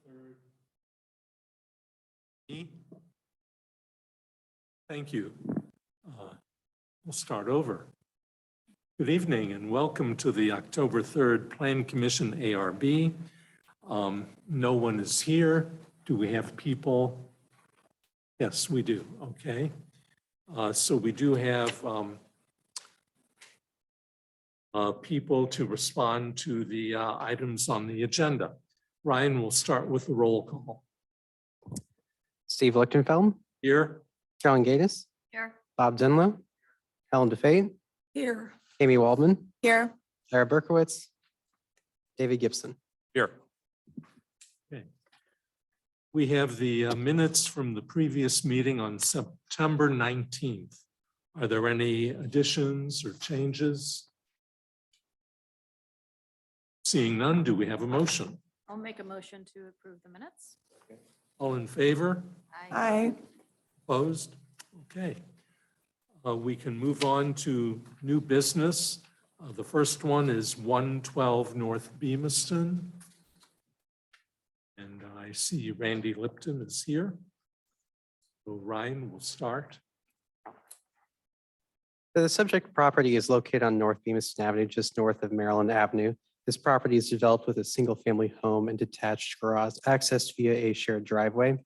3rd. Thank you. We'll start over. Good evening and welcome to the October 3rd Plan Commission ARB. No one is here. Do we have people? Yes, we do. Okay. So we do have people to respond to the items on the agenda. Ryan will start with the roll call. Steve Lichtenfeld, Here. John Gaddis, Here. Bob Denlow, Helen DeFate, Here. Amy Waldman, Here. Sarah Berkowitz, David Gibson. Here. Okay. We have the minutes from the previous meeting on September 19th. Are there any additions or changes? Seeing none, do we have a motion? I'll make a motion to approve the minutes. All in favor? Aye. Opposed? Okay. We can move on to new business. The first one is 112 North Beamiston. And I see Randy Lipton is here. So Ryan will start. The subject property is located on North Beamiston Avenue, just north of Maryland Avenue. This property is developed with a single-family home and detached garage accessed via a shared driveway.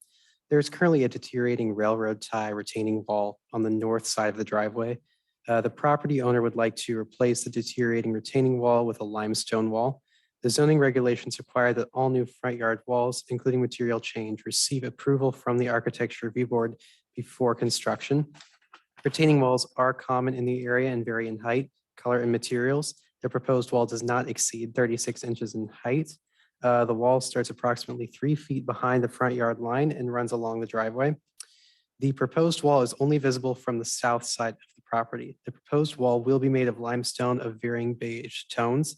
There is currently a deteriorating railroad tie retaining wall on the north side of the driveway. The property owner would like to replace the deteriorating retaining wall with a limestone wall. The zoning regulations require that all new front yard walls, including material change, receive approval from the Architecture Review Board before construction. Retaining walls are common in the area and vary in height, color, and materials. The proposed wall does not exceed 36 inches in height. The wall starts approximately 3 feet behind the front yard line and runs along the driveway. The proposed wall is only visible from the south side of the property. The proposed wall will be made of limestone of varying beige tones.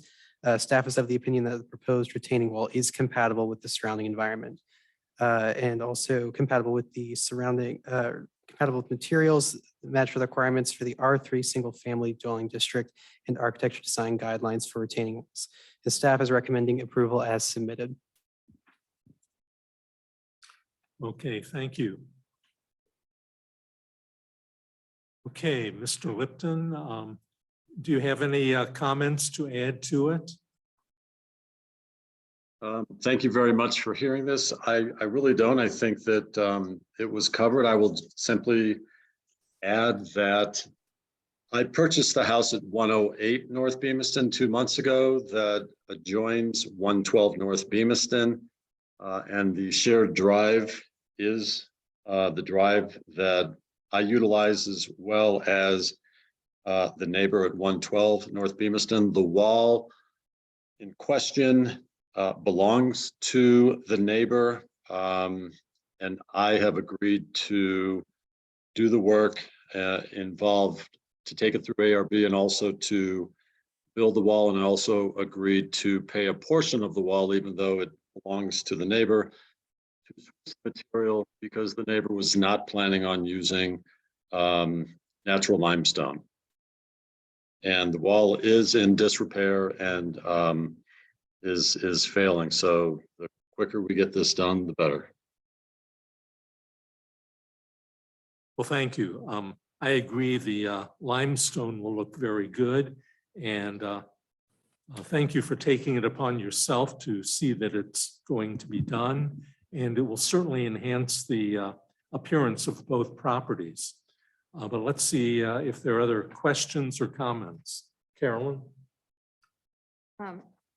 Staff is of the opinion that the proposed retaining wall is compatible with the surrounding environment and also compatible with the surrounding compatible with materials that match with requirements for the R3 single family dwelling district and architecture design guidelines for retaining walls. The staff is recommending approval as submitted. Okay, thank you. Okay, Mr. Lipton, do you have any comments to add to it? Thank you very much for hearing this. I really don't. I think that it was covered. I will simply add that I purchased the house at 108 North Beamiston 2 months ago that adjoins 112 North Beamiston. And the shared drive is the drive that I utilize as well as the neighbor at 112 North Beamiston. The wall in question belongs to the neighbor, and I have agreed to do the work involved to take it through ARB and also to build the wall, and also agreed to pay a portion of the wall, even though it belongs to the neighbor, to source material because the neighbor was not planning on using natural limestone. And the wall is in disrepair and is failing. So the quicker we get this done, the better. Well, thank you. I agree the limestone will look very good, and thank you for taking it upon yourself to see that it's going to be done, and it will certainly enhance the appearance of both properties. But let's see if there are other questions or comments. Carolyn?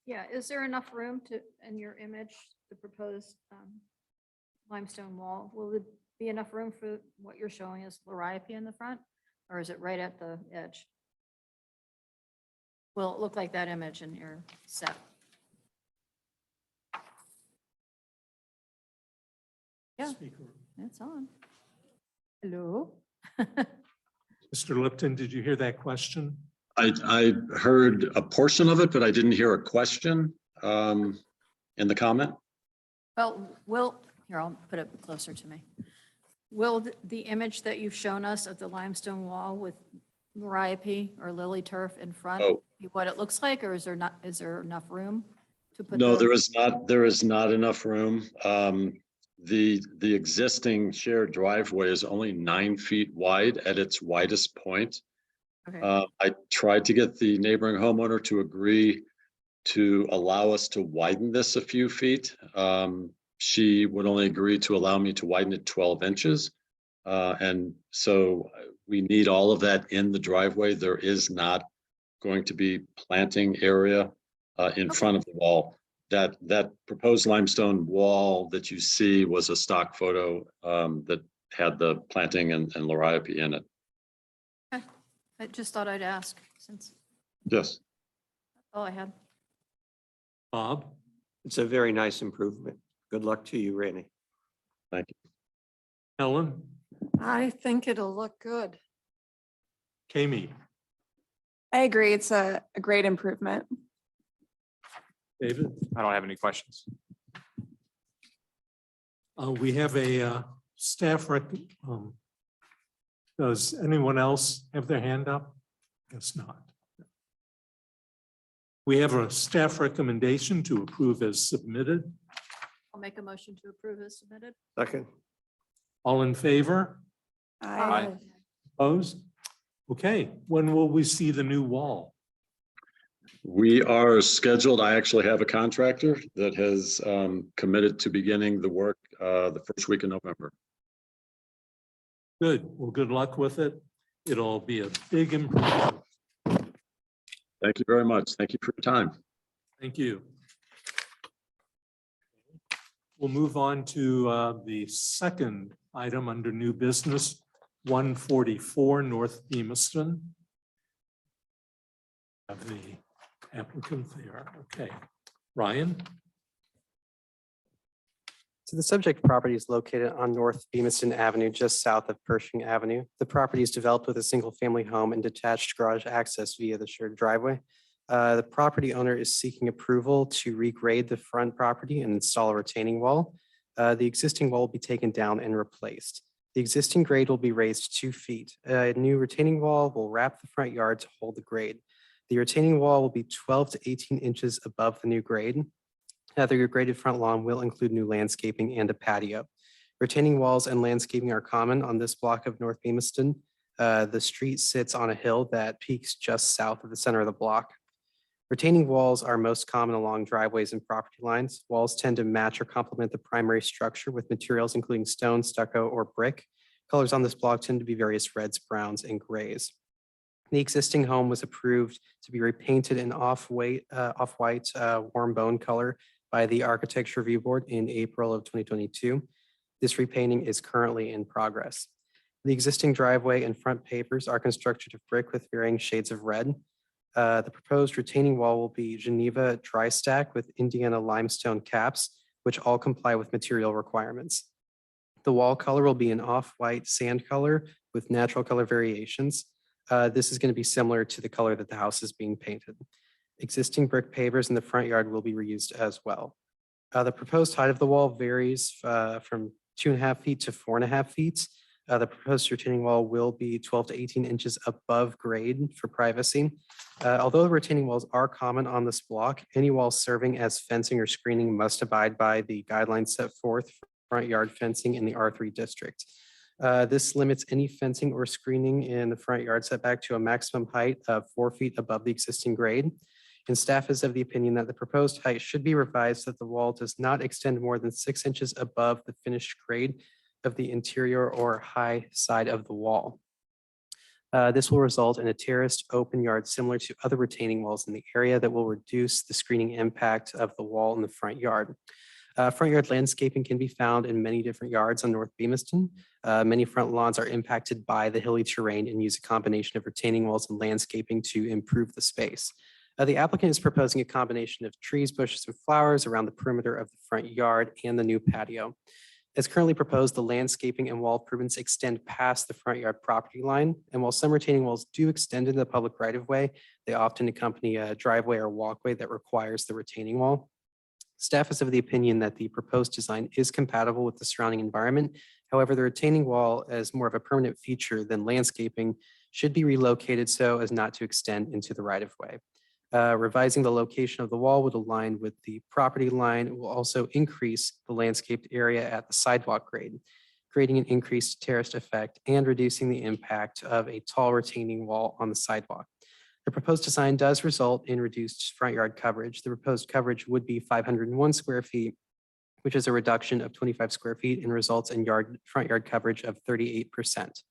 Yeah, is there enough room to, in your image, the proposed limestone wall? Will it be enough room for what you're showing as liripe in the front? Or is it right at the edge? Will it look like that image in your set? Yeah, Speaker. it's on. Hello? Mr. Lipton, did you hear that question? I heard a portion of it, but I didn't hear a question in the comment. Well, here, I'll put it closer to me. Will the image that you've shown us of the limestone wall with liripe or lily turf in front Oh. be what it looks like, or is there enough room to put No, the- there is not enough room. The existing shared driveway is only 9 feet wide at its widest point. Okay, I tried to get the neighboring homeowner to agree to allow us to widen this a few feet. She would only agree to allow me to widen it 12 inches. And so we need all of that in the driveway. There is not going to be planting area in front of the wall. That proposed limestone wall that you see was a stock photo that had the planting and liriope in it. I just thought I'd ask since Yes. that's all I had. Bob, It's a very nice improvement. Good luck to you, Randy. Thank you. Helen, I think it'll look good. Kami, I agree. It's a great improvement. David. I don't have any questions. We have a staff does anyone else have their hand up? Guess not. We have a staff recommendation to approve as submitted. I'll make a motion to approve as submitted. Second. All in favor? I Opposed? Okay, when will we see the new wall? We are scheduled. I actually have a contractor that has committed to beginning the work the first week in November. Good. Well, good luck with it. It'll be a big improvement. Thank you very much. Thank you for your time. Thank you. We'll move on to the second item under new business, 144 North Bemiston. Have the applicant there. Okay. Ryan? So the subject property is located on North Bemiston Avenue, just south of Pershing Avenue. The property is developed with a single-family home and detached garage access via the shared driveway. The property owner is seeking approval to regrade the front property and install a retaining wall. The existing wall will be taken down and replaced. The existing grade will be raised 2 feet. A new retaining wall will wrap the front yard to hold the grade. The retaining wall will be 12 to 18 inches above the new grade. The graded front lawn will include new landscaping and a patio. Retaining walls and landscaping are common on this block of North Bemiston. The street sits on a hill that peaks just south of the center of the block. Retaining walls are most common along driveways and property lines. Walls tend to match or complement the primary structure with materials including stone, stucco, or brick. Colors on this block tend to be various reds, browns, and grays. The existing home was approved to be repainted in off-white warm bone color by the Architecture Review Board in April of 2022. This repainting is currently in progress. The existing driveway and front pavers are constructed of brick with varying shades of red. The proposed retaining wall will be Geneva dry stack with Indiana limestone caps, which all comply with material requirements. The wall color will be an off-white sand color with natural color variations. This is going to be similar to the color that the house is being painted. Existing brick pavers in the front yard will be reused as well. The proposed height of the wall varies from 2.5 feet to 4.5 feet. The proposed retaining wall will be 12 to 18 inches above grade for privacy. Although the retaining walls are common on this block, any wall serving as fencing or screening must abide by the guidelines set forth for front yard fencing in the R3 district. This limits any fencing or screening in the front yard setback to a maximum height of 4 feet above the existing grade. And staff is of the opinion that the proposed height should be revised so that the wall does not extend more than 6 inches above the finished grade of the interior or high side of the wall. This will result in a terraced open yard similar to other retaining walls in the area that will reduce the screening impact of the wall in the front yard. Front yard landscaping can be found in many different yards on North Bemiston. Many front lawns are impacted by the hilly terrain and use a combination of retaining walls and landscaping to improve the space. The applicant is proposing a combination of trees, bushes, and flowers around the perimeter of the front yard and the new patio. As currently proposed, the landscaping and wall improvements extend past the front yard property line. And while some retaining walls do extend into the public right of way, they often accompany a driveway or walkway that requires the retaining wall. Staff is of the opinion that the proposed design is compatible with the surrounding environment. However, the retaining wall, as more of a permanent feature than landscaping, should be relocated so as not to extend into the right of way. Revising the location of the wall would align with the property line. It will also increase the landscaped area at the sidewalk grade, creating an increased terraced effect and reducing the impact of a tall retaining wall on the sidewalk. The proposed design does result in reduced front yard coverage. The proposed coverage would be 501 square feet, which is a reduction of 25 square feet and results in front yard coverage of 38%.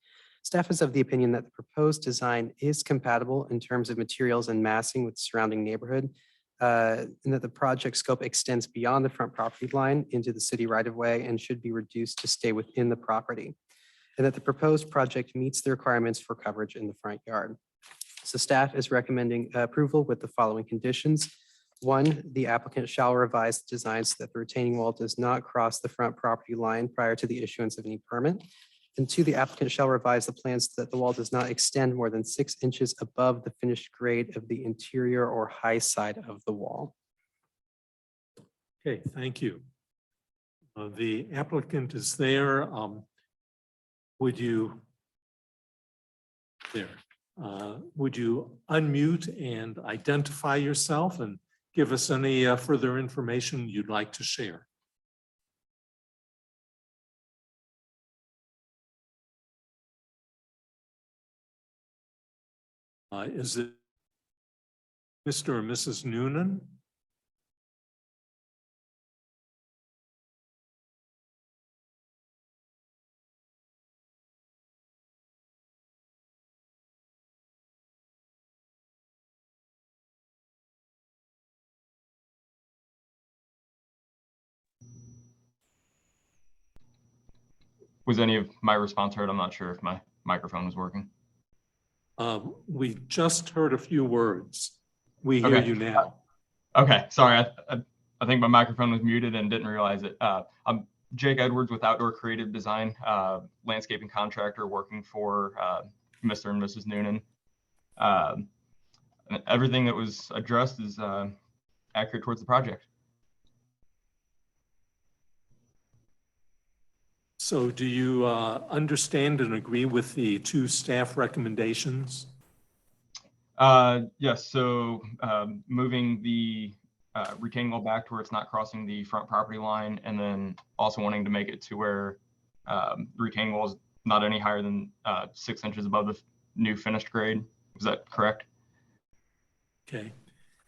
Staff is of the opinion that the proposed design is compatible in terms of materials and massing with the surrounding neighborhood, and that the project scope extends beyond the front property line into the city right-of-way and should be reduced to stay within the property, and that the proposed project meets the requirements for coverage in the front yard. So staff is recommending approval with the following conditions. One, the applicant shall revise the design so that the retaining wall does not cross the front property line prior to the issuance of any permit. And two, the applicant shall revise the plans so that the wall does not extend more than 6 inches above the finished grade of the interior or high side of the wall. Okay, thank you. The applicant is there. Would you unmute and identify yourself and give us any further information you'd like to share? Is it Mr. or Mrs. Noonan? Was any of my response heard? I'm not sure if my microphone was working. We just heard a few words. We hear Okay. you now. Okay, sorry. I think my microphone was muted and didn't realize it. I'm Jake Edwards with Outdoor Creative Design, landscaping contractor working for Mr. and Mrs. Noonan. And everything that was addressed is accurate towards the project. So do you understand and agree with the two staff recommendations? Yes, so moving the retaining wall back to where it's not crossing the front property line, and then also wanting to make it to where the retaining wall is not any higher than 6 inches above the new finished grade. Is that correct? Okay.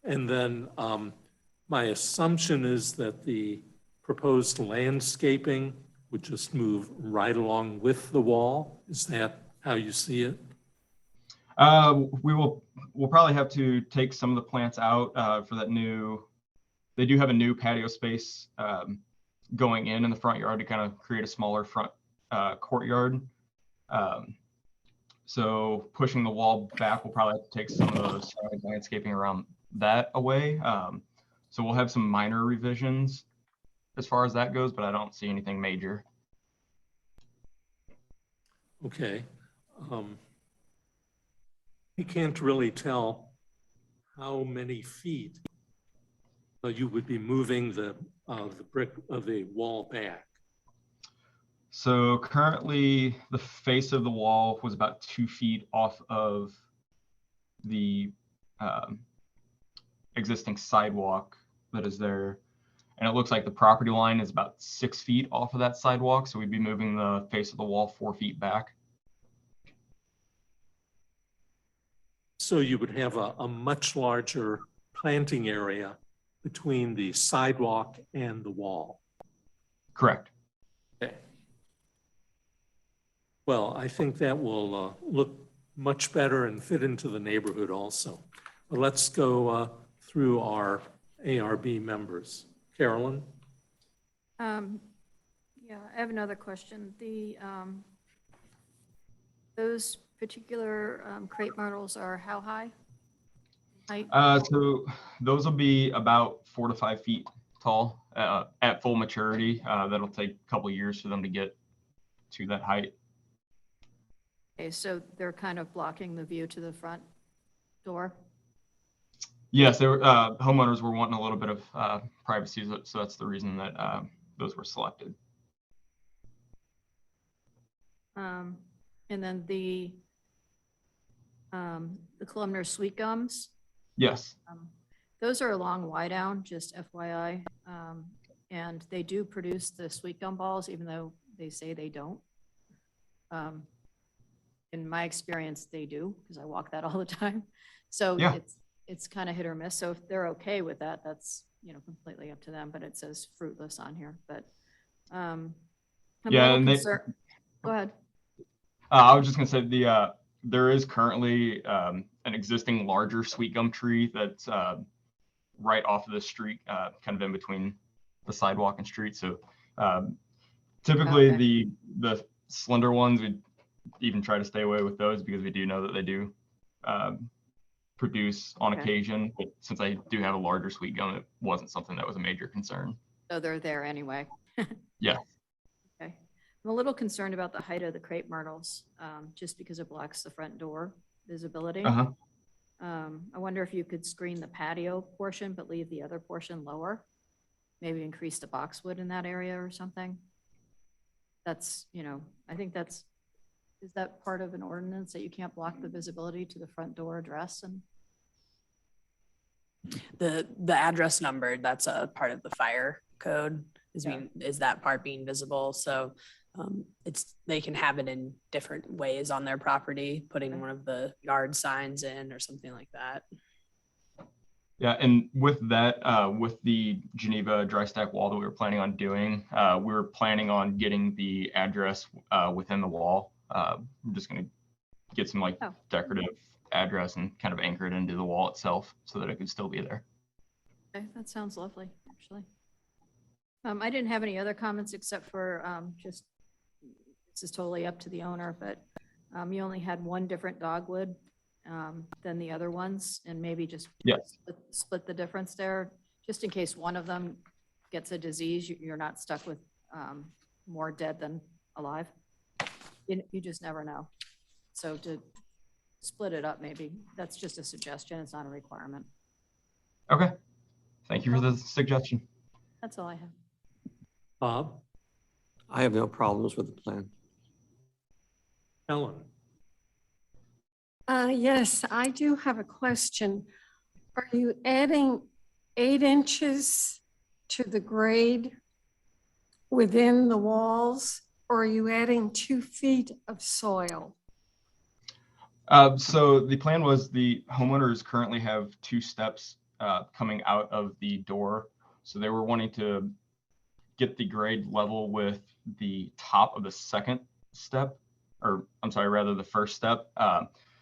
And then my assumption is that the proposed landscaping would just move right along with the wall. Is that how you see it? We'll probably have to take some of the plants out for that new. They do have a new patio space going in the front yard to kind of create a smaller front courtyard. So pushing the wall back, we'll probably have to take some of the surrounding landscaping around that away. So we'll have some minor revisions as far as that goes, but I don't see anything major. Okay. You can't really tell how many feet you would be moving the brick of the wall back. So currently the face of the wall was about 2 feet off of the existing sidewalk that is there. And it looks like the property line is about 6 feet off of that sidewalk. So we'd be moving the face of the wall 4 feet back. So you would have a much larger planting area between the sidewalk and the wall. Correct. Okay. Well, I think that will look much better and fit into the neighborhood also. But let's go through our ARB members. Carolyn? Yeah, I have another question. Those particular crepe myrtles are how high? Height? So those will be about 4 to 5 feet tall at full maturity. That'll take a couple of years for them to get to that height. Okay, so they're kind of blocking the view to the front door? Yes, homeowners were wanting a little bit of privacy, so that's the reason that those were selected. And then the columnar sweet gums, Yes. Those are along Wydown, just FYI. And they do produce the sweet gum balls, even though they say they don't. In my experience, they do, because I walk that all the time. So Yeah. it's kind of hit or miss. So if they're okay with that, that's, completely up to them, but it says fruitless on here, but I'm a Yeah, little and concerned. Go ahead. I was just gonna say there is currently an existing larger sweet gum tree that's right off of the street, kind of in between the sidewalk and street. So typically Okay. the slender ones, we even try to stay away with those because we do know that they do produce on Okay. occasion. But since I do have a larger sweet gum, it wasn't something that was a major concern. So they're there anyway. Yeah. Okay. I'm a little concerned about the height of the crepe myrtles, just because it blocks the front door visibility. Uh-huh. I wonder if you could screen the patio portion, but leave the other portion lower. Maybe increase the boxwood in that area or something. That's, I think is that part of an ordinance that you can't block the visibility to the front door address? And The address numbered, that's a part of the fire code, is that part being visible? So they can have it in different ways on their property, putting one of the yard signs in or something like that. Yeah, and with that, with the Geneva dry stack wall that we were planning on doing, we were planning on getting the address within the wall. I'm just going to get some decorative address and kind of anchor it into the wall itself so that it could still be there. okay, that sounds lovely, actually. I didn't have any other comments except for just, this is totally up to the owner, but you only had one different dogwood than the other ones, and maybe just Yes. split the difference there, just in case one of them gets a disease, you're not stuck with more dead than alive. You just never know. So to split it up, maybe, that's just a suggestion, it's not a requirement. Okay. Thank you for the suggestion. That's all I have. Bob, I have no problems with the plan. Ellen, Yes, I do have a question. Are you adding 8 inches to the grade within the walls, or are you adding 2 feet of soil? So the plan was the homeowners currently have 2 steps coming out of the door. So they were wanting to get the grade level with the top of the second step, or I'm sorry, rather the first step.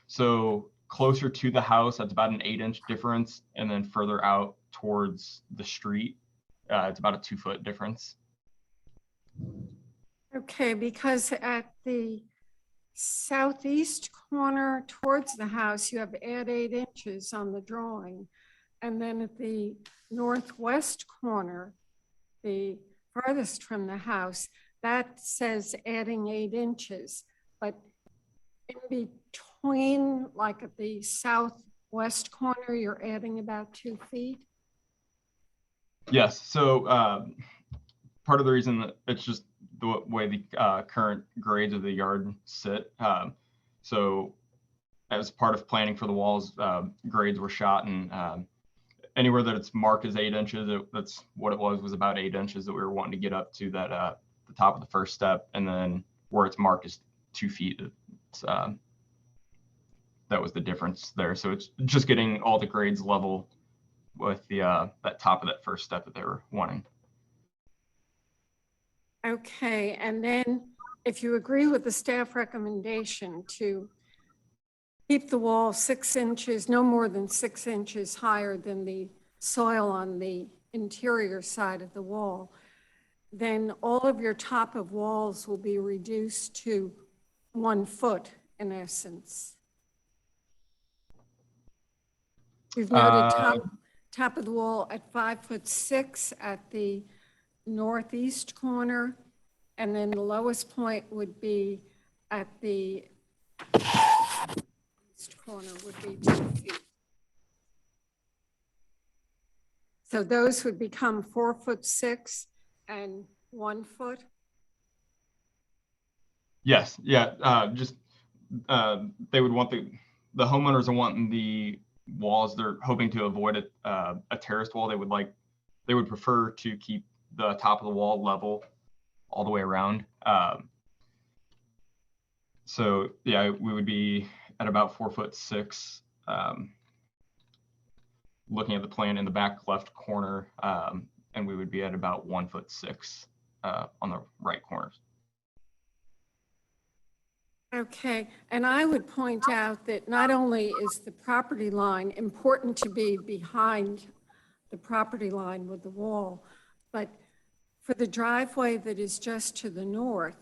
So closer to the house, that's about an 8-inch difference. And then further out towards the street, it's about a 2-foot difference. Okay, because at the southeast corner towards the house, you have add 8 inches on the drawing. And then at the northwest corner, the farthest from the house, that says adding 8 inches. But in between, like at the southwest corner, you're adding about 2 feet? Yes. So part of the reason that it's just the way the current grades of the yard sit. So as part of planning for the walls, grades were shot, and anywhere that it's marked as 8 inches, that's what it was about 8 inches that we were wanting to get up to that the top of the first step, and then where it's marked is 2 feet. That was the difference there. So it's just getting all the grades level with the that top of that first step that they were wanting. Okay, and then if you agree with the staff recommendation to keep the wall 6 inches, no more than 6 inches higher than the soil on the interior side of the wall, then all of your top of walls will be reduced to 1 foot in essence. You've noted top of the wall at 5'6" at the northeast corner, and then the lowest point would be at the east corner would be 2 feet. So those would become 4'6" and 1 foot. Yes. Yeah. Just they would want the homeowners are wanting the walls. They're hoping to avoid a terraced wall. They would prefer to keep the top of the wall level all the way around. So yeah, we would be at about 4'6". Looking at the plan in the back left corner, and we would be at about 1'6" on the right corners. Okay, and I would point out that not only is the property line important to be behind the property line with the wall, but for the driveway that is just to the north,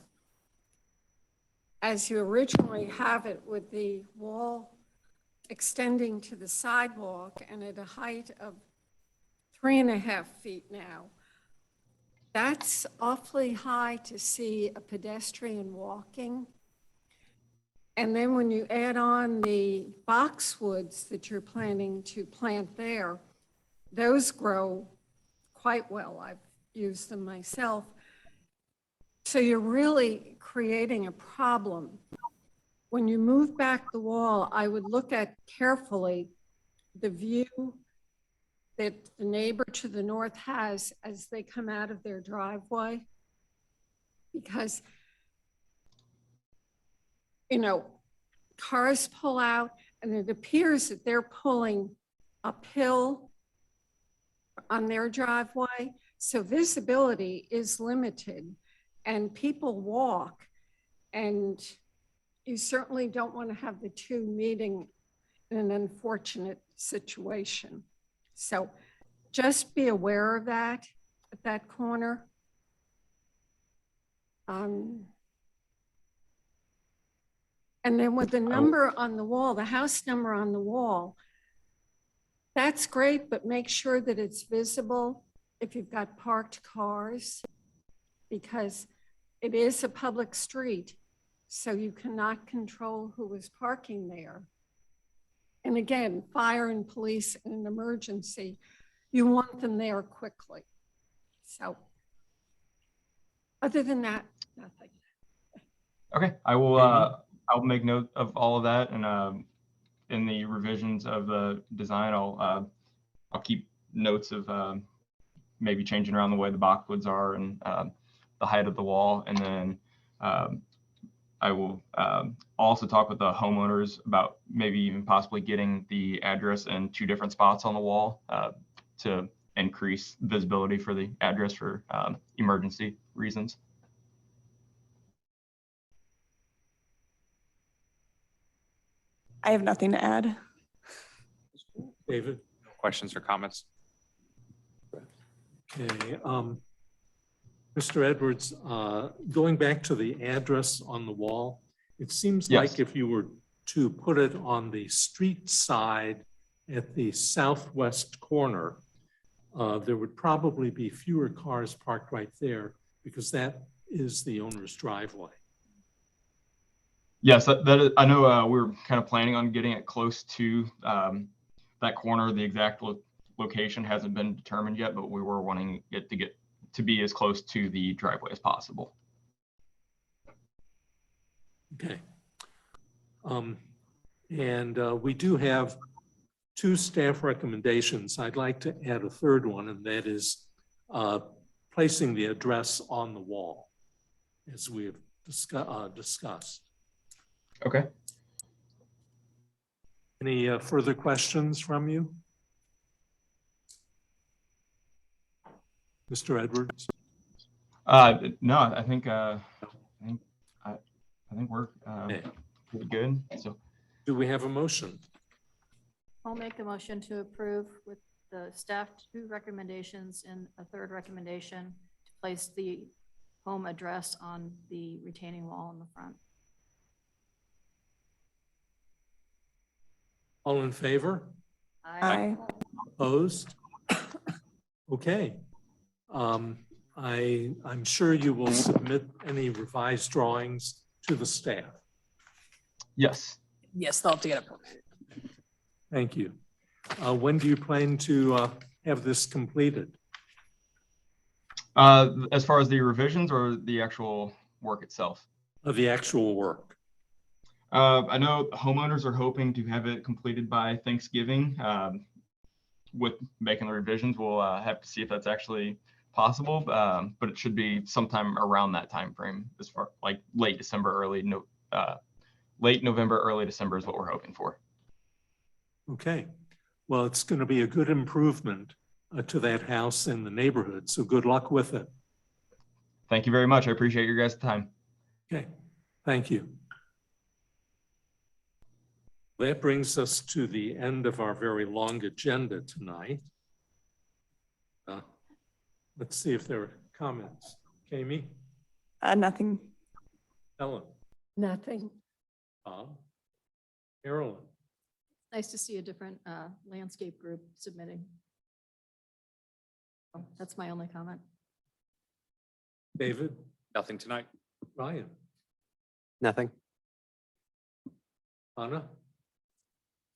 as you originally have it with the wall extending to the sidewalk and at a height of 3.5 feet now, that's awfully high to see a pedestrian walking. And then when you add on the boxwoods that you're planning to plant there, those grow quite well. I've used them myself. So you're really creating a problem. When you move back the wall, I would look at carefully the view that the neighbor to the north has as they come out of their driveway. Because, you know, cars pull out and it appears that they're pulling uphill on their driveway. So visibility is limited and people walk, and you certainly don't want to have the two meeting in an unfortunate situation. So just be aware of that at that corner. And then with the number on the wall, the house number on the wall, that's great, but make sure that it's visible if you've got parked cars, because it is a public street, so you cannot control who is parking there. And again, fire and police in an emergency, you want them there quickly. So other than that, nothing. Okay, I will. I'll make note of all of that, and in the revisions of the design, I'll keep notes of maybe changing around the way the boxwoods are and the height of the wall, and then I will also talk with the homeowners about maybe even possibly getting the address in 2 different spots on the wall to increase visibility for the address for emergency reasons. I have nothing to add. David? Questions or comments? Okay. Mr. Edwards, going back to the address on the wall, it seems Yes. like if you were to put it on the street side at the southwest corner, there would probably be fewer cars parked right there because that is the owner's driveway. Yes, that is, I know we were kind of planning on getting it close to that corner. The exact location hasn't been determined yet, but we were wanting it to be as close to the driveway as possible. Okay. We do have 2 staff recommendations. I'd like to add a third one, and that is placing the address on the wall, as we have discussed. Okay. Any further questions from you? Mr. Edwards? No, I think we're Okay. pretty good. So Do we have a motion? I'll make a motion to approve with the staff 2 recommendations and a third recommendation to place the home address on the retaining wall in the front. All in favor? Aye. Opposed? Okay. I'm sure you will submit any revised drawings to the staff. yes, Yes, they'll have to get a permit. Thank you. When do you plan to have this completed? as far as the revisions or the actual work itself. Of the actual work? I know homeowners are hoping to have it completed by Thanksgiving. With making the revisions, we'll have to see if that's actually possible, but it should be sometime around that time frame, as far like late December, late November, early December is what we're hoping for. Okay, well, it's going to be a good improvement to that house and the neighborhood, so good luck with it. Thank you very much. I appreciate your guys' time. Okay, thank you. That brings us to the end of our very long agenda tonight. Let's see if there are comments. Kami, Nothing. Ellen, Nothing. Bob, Carolyn, Nice to see a different landscape group submitting. Oh, that's my only comment. David, Nothing tonight. Ryan, Nothing. Anna.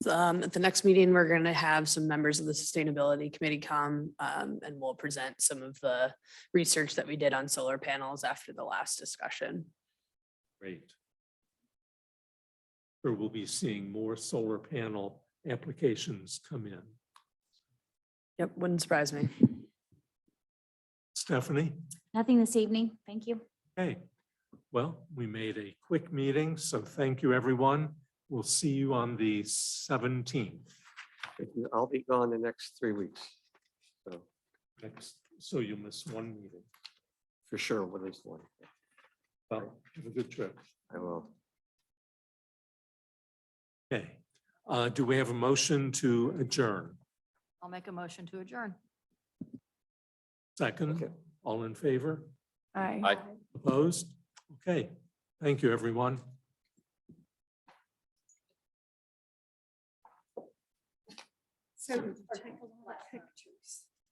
At the next meeting, we're going to have some members of the Sustainability Committee come and we'll present some of the research that we did on solar panels after the last discussion. Great. Sure, we'll be seeing more solar panel applications come in. Yep, wouldn't surprise me. Stephanie? Nothing this evening. Thank you. Okay, well, we made a quick meeting, so thank you, everyone. We'll see you on the 17th. I'll be gone the next 3 weeks. So So you'll miss one meeting. for sure, at least one. Well, have a good trip. I will. Okay, do we have a motion to adjourn? I'll make a motion to adjourn. Second, Okay. all in favor? Aye. Aye. Opposed? Okay, thank you, everyone. So take a look.